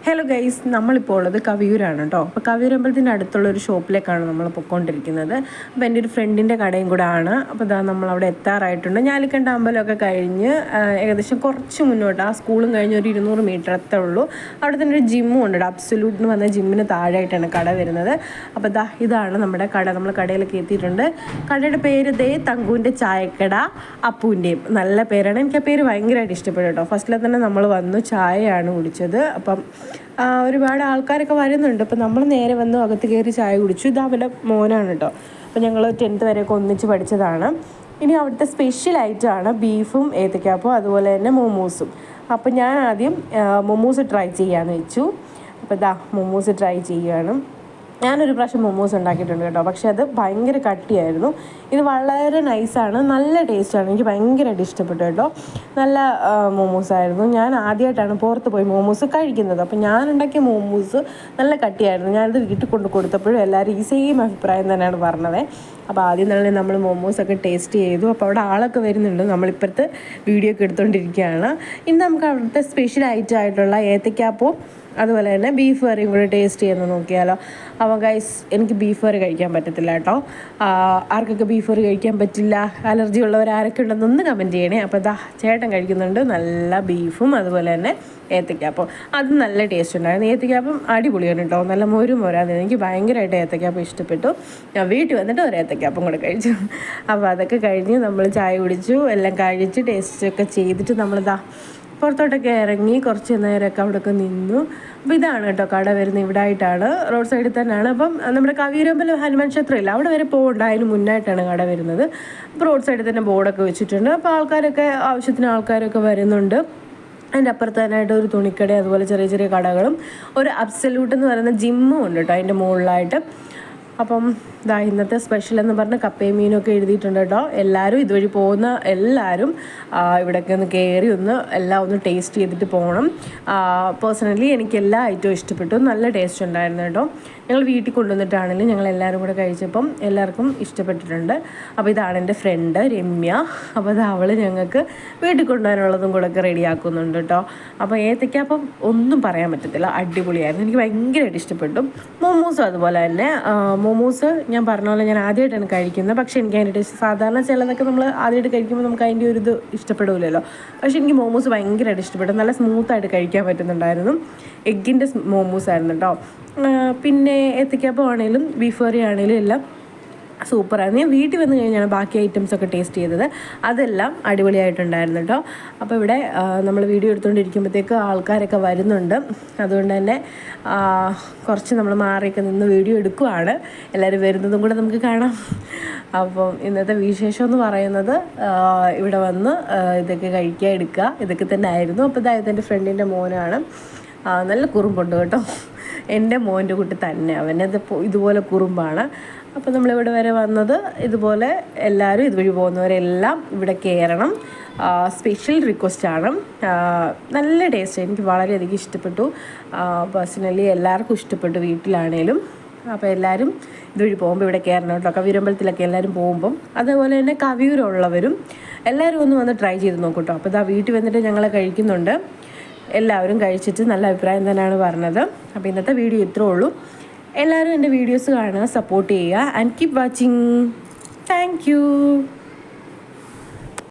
Hello guys, നമ്മളിപ്പോൾ ഉള്ളത് കവിയൂരാണ് കേട്ടോ. അപ്പോൾ കവിയൂർ അമ്പലത്തിൻ്റെ അടുത്തുള്ള ഒരു ഷോപ്പിലേക്കാണ് നമ്മൾ പൊയ്ക്കൊണ്ടിരിക്കുന്നത്. അപ്പോൾ എൻ്റെ ഒരു ഫ്രണ്ടിൻ്റെ കടയും കൂടെ ആണ്. അപ്പോൾ ഇതാ നമ്മളവിടെ എത്താറായിട്ടുണ്ട്. ഞാലിക്കണ്ട അമ്പലമൊക്കെ കഴിഞ്ഞ് ഏകദേശം കുറച്ച് മുന്നോട്ട്, ആ സ്കൂളും കഴിഞ്ഞ് ഒരു 200 മീറ്റർ അത്രേ ഉള്ളൂ. അവിടെ തന്നെ ഒരു ജിമ്മും ഉണ്ട്. അബ്സല്യൂട്ട് എന്ന് പറഞ്ഞ ജിമ്മിന് താഴെയായിട്ടാണ് കട വരുന്നത്. അപ്പോൾ ഇതാണ് നമ്മുടെ കട. നമ്മൾ കടയിലൊക്കെ എത്തിയിട്ടുണ്ട്. കടയുടെ പേര് തങ്കുവിൻ്റെ ചായക്കട, അപ്പൂൻ്റെയും. നല്ല പേരാണ്. എനിക്ക് ആ പേര് ഭയങ്കരമായിട്ട് ഇഷ്ടപ്പെട്ടു കേട്ടോ. ഫസ്റ്റിലെ തന്നെ നമ്മൾ വന്നു ചായയാണ് കുടിച്ചത്. അപ്പം ഒരുപാട് ആൾക്കാരൊക്കെ വരുന്നുണ്ട്. അപ്പം നമ്മൾ നേരെ വന്ന് അകത്ത് കയറി ചായ കുടിച്ചു. ഇത് അവൻ്റെ മോനാണ് കേട്ടോ. അപ്പം ഞങ്ങൾ 10th വരെയൊക്കെ ഒന്നിച്ച് പഠിച്ചതാണ്. ഇനി അവിടുത്തെ സ്പെഷ്യൽ ഐറ്റമാണ് ബീഫും ഏത്തക്കാപ്പും അതുപോലെ തന്നെ മൊമോസും. അപ്പം ഞാൻ ആദ്യം മൊമോസ് ട്രൈ ചെയ്യാമെന്ന് വെച്ചു. അപ്പോൾ മൊമോസ് ട്രൈ ചെയ്യുകയാണ്. ഞാനൊരു പ്രാവശ്യം മൊമോസ് ഉണ്ടാക്കിയിട്ടുണ്ട് കേട്ടോ. പക്ഷേ അത് ഭയങ്കര കട്ടിയായിരുന്നു. ഇത് വളരെ നൈസാണ്, നല്ല ടേസ്റ്റാണ്. എനിക്ക് ഭയങ്കരമായിട്ട് ഇഷ്ടപ്പെട്ടു കേട്ടോ. നല്ല മൊമോസായിരുന്നു. ഞാൻ ആദ്യമായിട്ടാണ് പുറത്ത് പോയി മൊമോസ് കഴിക്കുന്നത്. അപ്പോൾ ഞാൻ ഉണ്ടാക്കിയ മൊമോസ് നല്ല കട്ടിയായിരുന്നു. ഞാനത് വീട്ടിൽ കൊടുത്തപ്പോഴും എല്ലാവരും ഈ സെയിം അഭിപ്രായം തന്നെയാണ് പറഞ്ഞത്. അപ്പോൾ ആദ്യം തന്നെ നമ്മൾ മൊമോസൊക്കെ ടേസ്റ്റ് ചെയ്തു. അപ്പോൾ അവിടെ ആളൊക്കെ വരുന്നുണ്ട്. നമ്മളിപ്പോഴത്തെ വീഡിയോ ഒക്കെ എടുത്തുകൊണ്ടിരിക്കുകയാണ്. ഇനി നമുക്ക് അവിടുത്തെ സ്പെഷ്യൽ ഐറ്റം ആയിട്ടുള്ള ഏത്തക്കാപ്പവും അതുപോലെ തന്നെ ബീഫ് കറിയും കൂടി ടേസ്റ്റ് ചെയ്യുന്നത് നോക്കിയാലോ. അപ്പോൾ ഗൈസ്, എനിക്ക് ബീഫ് കറി കഴിക്കാൻ പറ്റത്തില്ല കേട്ടോ. ആർക്കൊക്കെ ബീഫ് കറി കഴിക്കാൻ പറ്റില്ല, അലർജി ഉള്ളവർ ആരൊക്കെ ഉണ്ടെന്നൊന്ന് കമൻറ്റ് ചെയ്യണേ. അപ്പോൾ ചേട്ടൻ കഴിക്കുന്നുണ്ട് നല്ല ബീഫും അതുപോലെ തന്നെ ഏത്തക്കാപ്പം. അത് നല്ല ടേസ്റ്റ് ഉണ്ടായിരുന്നു. ഏത്തക്കാപ്പം അടിപൊളിയാണ് കേട്ടോ. നല്ല മോരാണ്. എനിക്ക് ഭയങ്കരമായിട്ട് ഏത്തക്കാപ്പം ഇഷ്ടപ്പെട്ടു. ഞാൻ വീട്ടിൽ വന്നിട്ട് ഒരു ഏത്തക്കാപ്പം കൂടെ കഴിച്ചു. അപ്പോൾ അതൊക്കെ കഴിഞ്ഞ് നമ്മൾ ചായ കുടിച്ചു. എല്ലാം കഴിച്ച് ടേസ്റ്റൊക്കെ ചെയ്തിട്ട് നമ്മളിതാ പുറത്തോട്ടൊക്കെ ഇറങ്ങി കുറച്ച് നേരമൊക്കെ അവിടെയൊക്കെ നിന്നു. അപ്പോൾ ഇതാണ് കേട്ടോ കട വരുന്നത്. ഇവിടെ ആയിട്ടാണ്, റോഡ് സൈഡിൽ തന്നെയാണ്. അപ്പം നമ്മുടെ കവിയൂരമ്പലം ഹനുമാൻ ക്ഷേത്രമില്ല, അവിടെ വരെ പോകണ്ട, അതിന് മുന്നായിട്ടാണ് കട വരുന്നത്. അപ്പോൾ റോഡ് സൈഡിൽ തന്നെ ബോർഡൊക്കെ വെച്ചിട്ടുണ്ട്. അപ്പോൾ ആവശ്യത്തിന് ആൾക്കാരൊക്കെ വരുന്നുണ്ട്. അതിൻ്റെ അപ്പുറത്ത് തന്നെയായിട്ട് ഒരു തുണിക്കട, അതുപോലെ ചെറിയ ചെറിയ കടകളും ഒരു അബ്സല്യൂട്ട് എന്ന് പറയുന്ന ജിമ്മും ഉണ്ട് കേട്ടോ അതിൻ്റെ മുകളിലായിട്ട്. അപ്പം ഇന്നത്തെ സ്പെഷ്യൽ എന്ന് പറഞ്ഞ് കപ്പയും മീനൊക്കെ എഴുതിയിട്ടുണ്ട് കേട്ടോ. എല്ലാവരും ഇതുവഴി പോകുന്ന എല്ലാവരും ഇവിടെയൊക്കെ ഒന്ന് കയറി എല്ലാം ഒന്ന് ടേസ്റ്റ് ചെയ്തിട്ട് പോകണം. പേഴ്സണലി എനിക്ക് എല്ലാ ഐറ്റവും ഇഷ്ടപ്പെട്ടു. നല്ല ടേസ്റ്റ് ഉണ്ടായിരുന്നു കേട്ടോ. ഞങ്ങൾ വീട്ടിൽ കൊണ്ടുവന്നിട്ടാണെങ്കിലും ഞങ്ങൾ എല്ലാവരും കൂടെ കഴിച്ചപ്പം എല്ലാവർക്കും ഇഷ്ടപ്പെട്ടിട്ടുണ്ട്. അപ്പോൾ ഇതാണ് എൻ്റെ ഫ്രണ്ട് രമ്യ. അപ്പോൾ അവൾ ഞങ്ങൾക്ക് വീട്ടിൽ കൊണ്ടുവരാനുള്ളതും കൂടെ ഒക്കെ റെഡിയാക്കുന്നുണ്ട് കേട്ടോ. അപ്പോൾ ഏത്തയ്ക്കപ്പം ഒന്നും പറയാൻ പറ്റത്തില്ല, അടിപൊളിയായിരുന്നു. എനിക്ക് ഭയങ്കരമായിട്ട് ഇഷ്ടപ്പെട്ടു. മൊമോസും അതുപോലെ തന്നെ. മൊമോസ് ഞാൻ പറഞ്ഞ പോലെ ഞാൻ ആദ്യമായിട്ടാണ് കഴിക്കുന്നത്. പക്ഷേ എനിക്ക് അതിൻ്റെ ടേസ്റ്റ്, സാധാരണ ചിലതൊക്കെ നമ്മൾ ആദ്യമായിട്ട് കഴിക്കുമ്പോൾ നമുക്ക് അതിൻ്റെ ഒരു ഇത് ഇഷ്ടപ്പെടില്ലല്ലോ. പക്ഷേ എനിക്ക് മോമോസ് ഭയങ്കരമായിട്ട് ഇഷ്ടപ്പെട്ടു. നല്ല സ്മൂത്തായിട്ട് കഴിക്കാൻ പറ്റുന്നുണ്ടായിരുന്നു. എഗ്ഗിൻ്റെ മോമോസ് ആയിരുന്നു കേട്ടോ. പിന്നെ ഏത്തയ്ക്കാപ്പം ആണെങ്കിലും ബീഫ് കറി ആണെങ്കിലും എല്ലാം സൂപ്പറായിരുന്നു. ഞാൻ വീട്ടിൽ വന്നു കഴിഞ്ഞാണ് ബാക്കി ഐറ്റംസൊക്കെ ടേസ്റ്റ് ചെയ്തത്. അതെല്ലാം അടിപൊളിയായിട്ടുണ്ടായിരുന്നു കേട്ടോ. അപ്പോൾ ഇവിടെ നമ്മൾ വീഡിയോ എടുത്തുകൊണ്ടിരിക്കുമ്പോഴത്തേക്ക് ആൾക്കാരൊക്കെ വരുന്നുണ്ട്. അതുകൊണ്ട് തന്നെ കുറച്ച് നമ്മൾ മാറിയൊക്കെ നിന്ന് വീഡിയോ എടുക്കുവാണ്. എല്ലാവരും വരുന്നതും കൂടെ നമുക്ക് കാണാം. അപ്പം ഇന്നത്തെ വിശേഷം എന്ന് പറയുന്നത് ഇവിടെ വന്ന് ഇതൊക്കെ കഴിക്കുക, എടുക്കുക, ഇതൊക്കെ തന്നെ ആയിരുന്നു. അപ്പോൾ ഇതായത് എൻ്റെ ഫ്രണ്ടിൻ്റെ മോനാണ്. നല്ല കുറുമ്പുണ്ട് കേട്ടോ. എൻ്റെ മോൻ്റെ കുട്ടി തന്നെ, അവനത് ഇതുപോലെ കുറുമ്പാണ്. അപ്പോൾ നമ്മളിവിടെ വരെ വന്നത് ഇതുപോലെ എല്ലാവരും ഇതുവഴി പോകുന്നവരെല്ലാം ഇവിടെ കയറണം. സ്പെഷ്യൽ റിക്വസ്റ്റാണ്. നല്ല ടേസ്റ്റ്, എനിക്ക് വളരെയധികം ഇഷ്ടപ്പെട്ടു. പേഴ്സണലി എല്ലാവർക്കും ഇഷ്ടപ്പെട്ടു, വീട്ടിലാണേലും. അപ്പോൾ എല്ലാവരും ഇതുവഴി പോകുമ്പോൾ ഇവിടെ കയറണം കേട്ടോ. കവിയൂരമ്പലത്തിലൊക്കെ എല്ലാവരും പോകുമ്പം, അതുപോലെ തന്നെ കവിയൂരുള്ളവരും എല്ലാവരും ഒന്ന് വന്ന് ട്രൈ ചെയ്ത് നോക്കും കേട്ടോ. അപ്പോൾ വീട്ടിൽ വന്നിട്ട് ഞങ്ങൾ കഴിക്കുന്നുണ്ട്. എല്ലാവരും കഴിച്ചിട്ട് നല്ല അഭിപ്രായം തന്നെയാണ് പറഞ്ഞത്. അപ്പോൾ ഇന്നത്തെ വീഡിയോ ഇത്രേ ഉള്ളൂ. എല്ലാവരും എൻ്റെ വീഡിയോസ് കാണുക, സപ്പോർട്ട് ചെയ്യുക. And keep watching. Thank you.